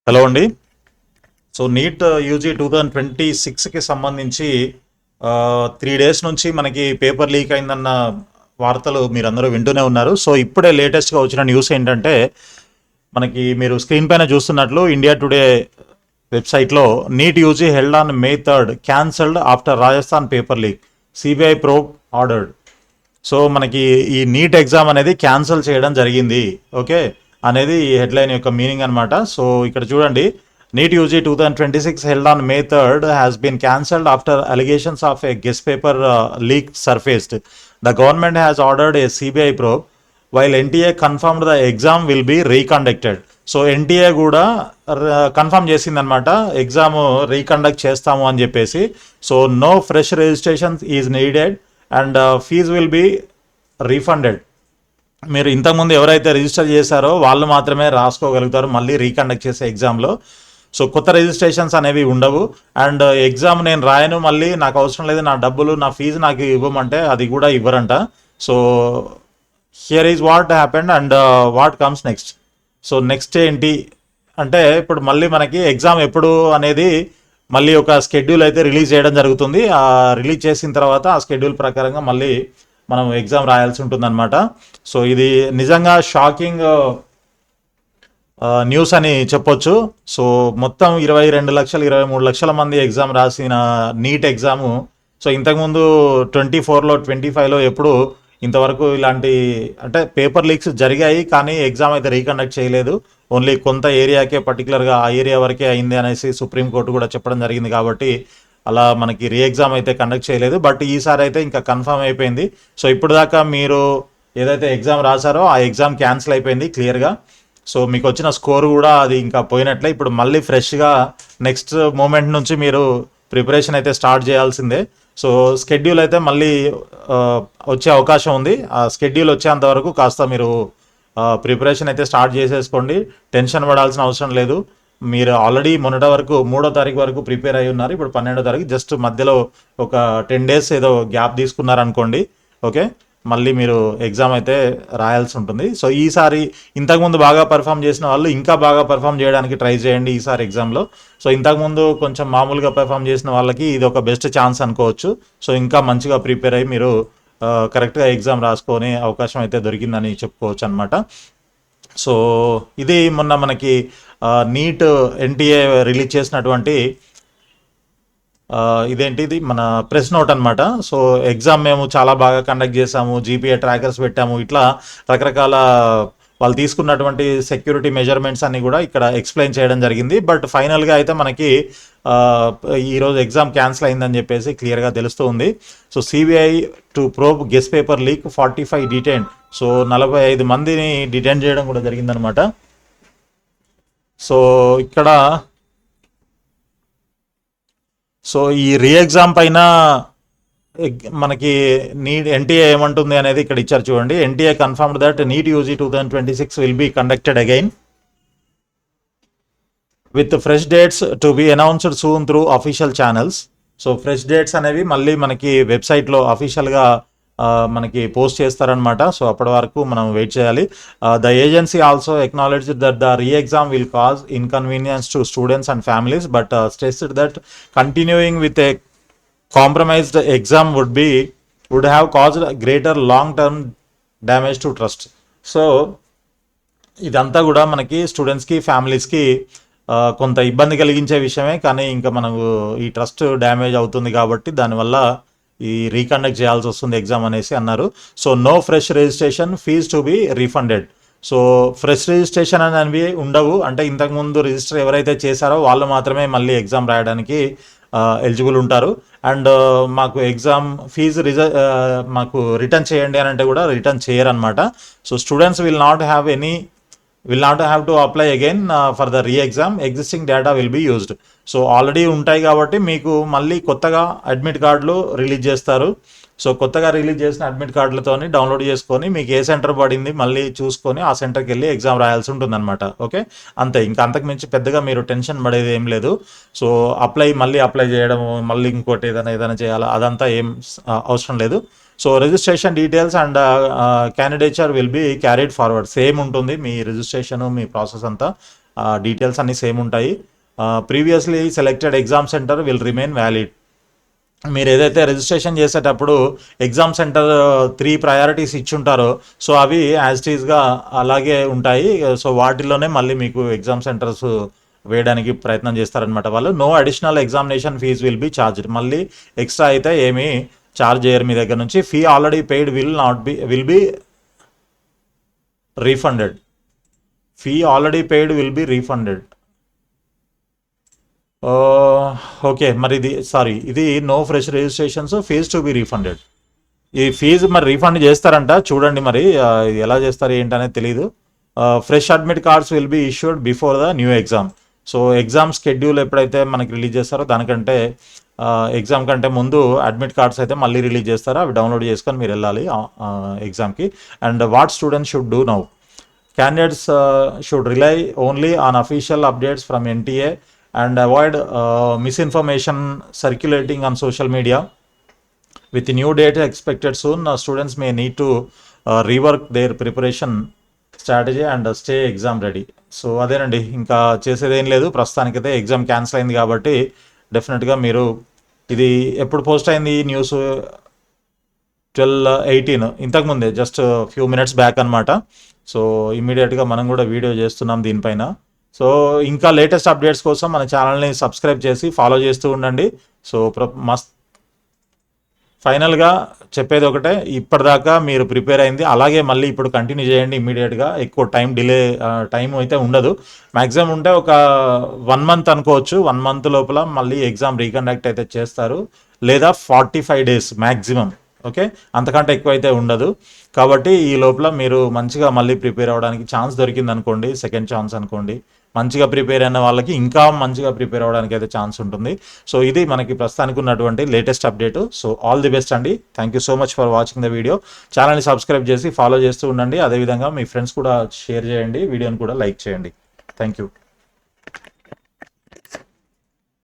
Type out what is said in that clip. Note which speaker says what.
Speaker 1: Hello అండి. So NEET UG 2026కి సంబంధించి 3 days నుంచి మనకి పేపర్ లీక్ అయిందన్న వార్తలు మీరందరూ వింటూనే ఉన్నారు. సో ఇప్పుడే లేటెస్ట్గా వచ్చిన న్యూస్ ఏంటంటే మనకి మీరు స్క్రీన్ పైన చూస్తున్నట్లు ఇండియా టుడే వెబ్సైట్లో NEET UG held on May 3rd cancelled after Rajasthan paper leak, CBI probe ordered. So మనకి ఈ నీట్ ఎగ్జామ్ అనేది క్యాన్సిల్ చేయడం జరిగింది, ఓకే అనేది ఈ హెడ్లైన్ యొక్క మీనింగ్ అనమాట. సో ఇక్కడ చూడండి, neat UG 2026 held on May 3rd has been cancelled after allegations of a guest paper leak surfaced. The government has ordered a CBI probe while NTA confirmed the exam will be reconducted. So NTA కూడా confirm చేసిందనమాట, exam reconduct చేస్తాము అని చెప్పేసి. So no fresh registration is needed and fees will be refunded. మీరు ఇంతకుముందు ఎవరైతే register చేశారో వాళ్ళు మాత్రమే రాసుకోగలుగుతారు మళ్ళీ రీకండక్ట్ చేసే ఎగ్జామ్లో. సో కొత్త రిజిస్ట్రేషన్స్ అనేవి ఉండవు. అండ్ ఎగ్జామ్ నేను రాయను, మళ్ళీ నాకు అవసరం లేదు, నా డబ్బులు నా ఫీజు నాకు ఇవ్వమంటే అది కూడా ఇవ్వరంట. So here is what happened and what comes next. So next ఏంటి అంటే ఇప్పుడు మళ్ళీ మనకి ఎగ్జామ్ ఎప్పుడు అనేది మళ్ళీ ఒక స్కెడ్యూల్ అయితే రిలీజ్ చేయడం జరుగుతుంది. ఆ రిలీజ్ చేసిన తర్వాత ఆ స్కెడ్యూల్ ప్రకారంగా మళ్ళీ మనం ఎగ్జామ్ రాయాల్సి ఉంటుంది అనమాట. సో ఇది నిజంగా షాకింగ్ న్యూస్ అని చెప్పొచ్చు. సో మొత్తం 22 లక్షలు 23 లక్షల మంది ఎగ్జామ్ రాసిన నీట్ ఎగ్జాము. సో ఇంతకుముందు 24లో 25లో ఎప్పుడు ఇంతవరకు ఇలాంటి అంటే పేపర్ లీక్స్ జరిగాయి, కానీ ఎగ్జామ్ అయితే రీకండక్ట్ చేయలేదు. ఓన్లీ కొంత ఏరియాకే పర్టికులర్గా ఆ ఏరియా వరకే అయింది అనేసి సుప్రీంకోర్టు కూడా చెప్పడం జరిగింది. కాబట్టి అలా మనకి రీ ఎగ్జామ్ అయితే కండక్ట్ చేయలేదు. బట్ ఈసారి అయితే ఇంకా కన్ఫర్మ్ అయిపోయింది. సో ఇప్పుడు దాకా మీరు ఏదైతే ఎగ్జామ్ రాశారో ఆ ఎగ్జామ్ క్యాన్సిల్ అయిపోయింది క్లియర్గా. సో మీకు వచ్చిన స్కోర్ కూడా అది ఇంకా పోయినట్లే. ఇప్పుడు మళ్ళీ ఫ్రెష్గా నెక్స్ట్ మూమెంట్ నుంచి మీరు ప్రిపరేషన్ అయితే స్టార్ట్ చేయాల్సిందే. సో స్కెడ్యూల్ అయితే మళ్ళీ వచ్చే అవకాశం ఉంది. ఆ స్కెడ్యూల్ వచ్చేంత వరకు కాస్త మీరు ప్రిపరేషన్ అయితే స్టార్ట్ చేసేసుకోండి. టెన్షన్ పడాల్సిన అవసరం లేదు. మీరు ఆల్రెడీ మొన్నటి వరకు 3వ తారీఖు వరకు ప్రిపేర్ అయి ఉన్నారు. ఇప్పుడు 12వ తారీఖు జస్ట్ మధ్యలో ఒక 10 days ఏదో గ్యాప్ తీసుకున్నారనుకోండి, ఓకే మళ్ళీ మీరు ఎగ్జామ్ అయితే రాయాల్సి ఉంటుంది. సో ఈసారి ఇంతకుముందు బాగా పర్ఫామ్ చేసిన వాళ్ళు ఇంకా బాగా పర్ఫామ్ చేయడానికి ట్రై చేయండి ఈసారి ఎగ్జామ్లో. సో ఇంతకుముందు కొంచెం మామూలుగా పర్ఫామ్ చేసిన వాళ్ళకి ఇది ఒక బెస్ట్ ఛాన్స్ అనుకోవచ్చు. సో ఇంకా మంచిగా ప్రిపేర్ అయ్యి మీరు కరెక్ట్గా ఎగ్జామ్ రాసుకొని అవకాశం అయితే దొరికిందని చెప్పుకోవచ్చు అనమాట. సో ఇది మొన్న మనకి నీట్ ఎన్టీఏ రిలీజ్ చేసినటువంటి ఇదేంటిది మన ప్రెస్ నోట్ అనమాట. సో ఎగ్జామ్ మేము చాలా బాగా కండక్ట్ చేసాము, జీపీఏ ట్రాకర్స్ పెట్టాము, ఇట్లా రకరకాల వాళ్ళు తీసుకున్నటువంటి సెక్యూరిటీ మెజర్మెంట్స్ అన్ని కూడా ఇక్కడ ఎక్స్ప్లెయిన్ చేయడం జరిగింది. బట్ ఫైనల్గా అయితే మనకి ఈరోజు ఎగ్జామ్ క్యాన్సిల్ అయిందని చెప్పేసి క్లియర్గా తెలుస్తూ ఉంది. So CBI to probe guest paper leak, 45 detain. So 45 మందిని డిటైన్ చేయడం కూడా జరిగిందనమాట. సో ఇక్కడ సో ఈ రీ ఎగ్జామ్ పైన మనకి నీట్ ఎన్టీఏ ఏమంటుంది అనేది ఇక్కడ ఇచ్చారు చూడండి. NTA confirmed that NEET UG 2026 will be conducted again with fresh dates to be announced soon through official channels. So fresh dates అనేవి మళ్ళీ మనకి వెబ్సైట్లో అఫీషియల్గా మనకి పోస్ట్ చేస్తారనమాట. సో అప్పటి వరకు మనం వెయిట్ చేయాలి. The agency also acknowledge that the re exam will cause inconvenience to students and families but stressed that continuing with a compromised exam would have caused greater long term damage to trust. So ఇదంతా కూడా మనకి స్టూడెంట్స్కి ఫ్యామిలీస్కి కొంత ఇబ్బంది కలిగించే విషయమే, కానీ ఇంకా మనకు ఈ ట్రస్ట్ డ్యామేజ్ అవుతుంది కాబట్టి దానివల్ల ఈ రీకండక్ట్ చేయాల్సి వస్తుంది ఎగ్జామ్ అనేసి అన్నారు. So no fresh registration, fees to be refunded. So fresh registration అనేవి ఉండవు, అంటే ఇంతకుముందు రిజిస్టర్ ఎవరైతే చేశారో వాళ్ళు మాత్రమే మళ్ళీ ఎగ్జామ్ రాయడానికి ఎలిజిబుల్ ఉంటారు. అండ్ మాకు ఎగ్జామ్ ఫీజు మాకు రిటర్న్ చేయండి అని అంటే కూడా రిటర్న్ చేయరనమాట. So students will not have to apply again for the re exam, existing data will be used. So already ఉంటాయి కాబట్టి మీకు మళ్ళీ కొత్తగా అడ్మిట్ కార్డులు రిలీజ్ చేస్తారు. సో కొత్తగా రిలీజ్ చేసిన అడ్మిట్ కార్డులతోని డౌన్లోడ్ చేసుకొని మీకు ఏ సెంటర్ పడింది మళ్ళీ చూసుకొని ఆ సెంటర్కి వెళ్ళి ఎగ్జామ్ రాయాల్సి ఉంటుంది అనమాట. ఓకే అంతే, ఇంకా అంతకు మించి పెద్దగా మీరు టెన్షన్ పడేది ఏం లేదు. సో మళ్ళీ అప్లై చేయడము, మళ్ళీ ఇంకోటి ఏదైనా చేయాలా, అదంతా ఏం అవసరం లేదు. So registration details and candidature will be carried forward. Same ఉంటుంది మీ రిజిస్ట్రేషన్, మీ ప్రాసెస్ అంతా, డీటెయిల్స్ అన్నీ సేమ్ ఉంటాయి. Previously selected exam centre will remain valid. మీరు ఏదైతే రిజిస్ట్రేషన్ చేసేటప్పుడు ఎగ్జామ్ సెంటర్ 3 ప్రయారిటీస్ ఇచ్చుంటారో సో అవి యాజ్ ఇట్ ఈస్గా అలాగే ఉంటాయి. సో వాటిలోనే మళ్ళీ మీకు ఎగ్జామ్ సెంటర్స్ వేయడానికి ప్రయత్నం చేస్తారనమాట వాళ్ళు. No additional examination fees will be charged. మళ్ళీ ఎక్స్ట్రా అయితే ఏమీ ఛార్జ్ చేయరు మీ దగ్గర నుంచి. Fee already paid will be refunded. Fee already paid will be refunded. Okay, మరి ఇది no fresh registrations, fees to be refunded. ఈ ఫీజు మరి రీఫండ్ చేస్తారంట, చూడండి మరి ఎలా చేస్తారు ఏంటనేది తెలియదు. Fresh admit cards will be issued before the new exam. So exam schedule ఎప్పుడైతే మనకి రిలీజ్ చేస్తారో దానికంటే ఎగ్జామ్ కంటే ముందు అడ్మిట్ కార్డ్స్ అయితే మళ్ళీ రిలీజ్ చేస్తారో అవి డౌన్లోడ్ చేసుకొని మీరు వెళ్ళాలి ఎగ్జామ్కి. And what students should do now? Candidates should rely only on official updates from NTA and avoid misinformation circulating on social media. With new data expected soon, students may need to rework their preparation strategy and stay exam ready. So అదేనండి, ఇంకా చేసేది ఏం లేదు. ప్రస్తుతానికైతే exam cancel అయింది కాబట్టి డెఫినెట్గా మీరు, ఇది ఎప్పుడు పోస్ట్ అయింది న్యూస్? 12/18, ఇంతకుముందే జస్ట్ ఫ్యూ మినిట్స్ బ్యాక్ అనమాట. సో ఇమీడియట్గా మనం కూడా వీడియో చేస్తున్నాం దీనిపైన. సో ఇంకా లేటెస్ట్ అప్డేట్స్ కోసం మన ఛానల్ని సబ్స్క్రైబ్ చేసి ఫాలో చేస్తూ ఉండండి. సో ఫైనల్గా చెప్పేది ఒకటే, ఇప్పటిదాకా మీరు ప్రిపేర్ అయింది అలాగే మళ్ళీ ఇప్పుడు కంటిన్యూ చేయండి ఇమీడియట్గా. ఎక్కువ టైం అయితే ఉండదు. మ్యాక్సిమం ఉంటే ఒక 1 month అనుకోవచ్చు. 1 month లోపల మళ్ళీ ఎగ్జామ్ రీకండక్ట్ అయితే చేస్తారు, లేదా 45 days మ్యాక్సిమం. ఓకే, అంతకంటే ఎక్కువ అయితే ఉండదు. కాబట్టి ఈ లోపల మీరు మంచిగా మళ్ళీ ప్రిపేర్ అవ్వడానికి ఛాన్స్ దొరికింది అనుకోండి, సెకండ్ ఛాన్స్ అనుకోండి. మంచిగా ప్రిపేర్ అయిన వాళ్ళకి ఇంకా మంచిగా ప్రిపేర్ అవ్వడానికి అయితే ఛాన్స్ ఉంటుంది. సో ఇది మనకి ప్రస్తుతానికి ఉన్నటువంటి latest update. So all the best అండి. Thank you so much for watching the video. ఛానల్ని సబ్స్క్రైబ్ చేసి ఫాలో చేస్తూ ఉండండి. అదేవిధంగా మీ ఫ్రెండ్స్ కూడా షేర్ చేయండి, వీడియోని కూడా లైక్ చేయండి. Thank you.